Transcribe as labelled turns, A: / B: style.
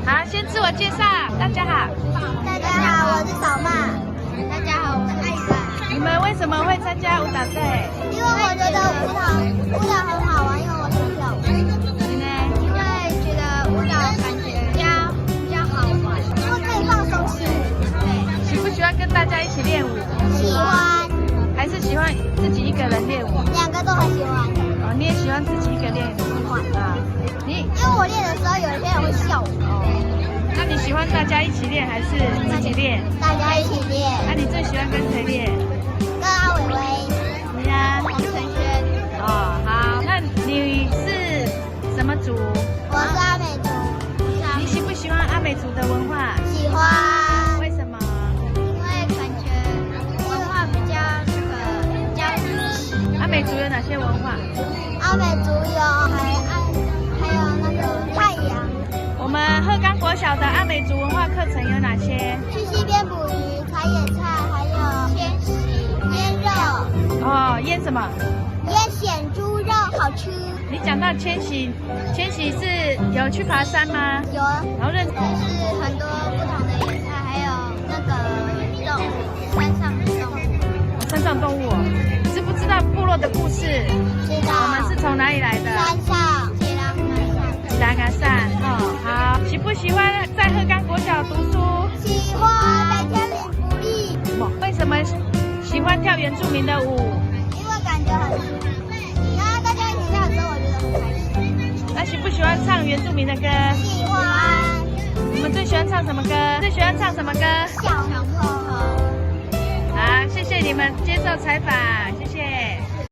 A: 好，先自我介绍，大家好。
B: 大家好，我是小曼。大家好，我是艾伦。
A: 你们为什么会参加舞蹈队？
B: 因为我觉得舞蹈很好玩，因为我是跳舞。
A: 你呢？
B: 因为觉得舞蹈感觉比较好玩，因为可以放松心。对。
A: 喜不喜欢跟大家一起练舞？
B: 喜欢。
A: 还是喜欢自己一个人练舞？
B: 两个都很喜欢。
A: 哦，你也喜欢自己一个练舞啊？
B: 因为我练的时候，有一些人会笑我。
A: 那你喜欢大家一起练还是自己练？
B: 大家一起练。
A: 那你最喜欢跟谁练？
B: 跟阿伟伟。
A: 你呢？
B: 黄晨轩。
A: 哦，好，那你是什么族？
B: 我是阿美族。
A: 你喜不喜欢阿美族的文化？
B: 喜欢。
A: 为什么？
B: 因为感觉文化比较
A: 阿美族有哪些文化？
B: 阿美族有还有那个太阳。
A: 我们鹤冈国小的阿美族文化课程有哪些？
B: 去溪边捕鱼、采野菜，还有鲜洗、腌肉。
A: 哦，腌什么？
B: 腌咸猪肉，好吃。
A: 你讲到千禧是有去爬山吗？
B: 有。
A: 然后
B: 是很多不同的野菜，还有那个动物，山上的动物。
A: 山上动物哦。你知不知道部落的故事？
B: 知道。
A: 我们是从哪里来的？
B: 山上，铁栏山。
A: 南阿山哦，好。喜不喜欢在鹤冈国小读书？
B: 喜欢，每天领福利。
A: 为什么喜欢跳原住民的舞？
B: 因为感觉很舒服。然后大家一起跳的时候，我觉得很开心。
A: 那喜不喜欢唱原住民的歌？
B: 喜欢。
A: 你们最喜欢唱什么歌？最喜欢唱什么歌？
B: 小朋友。
A: 好，谢谢你们接受采访，谢谢。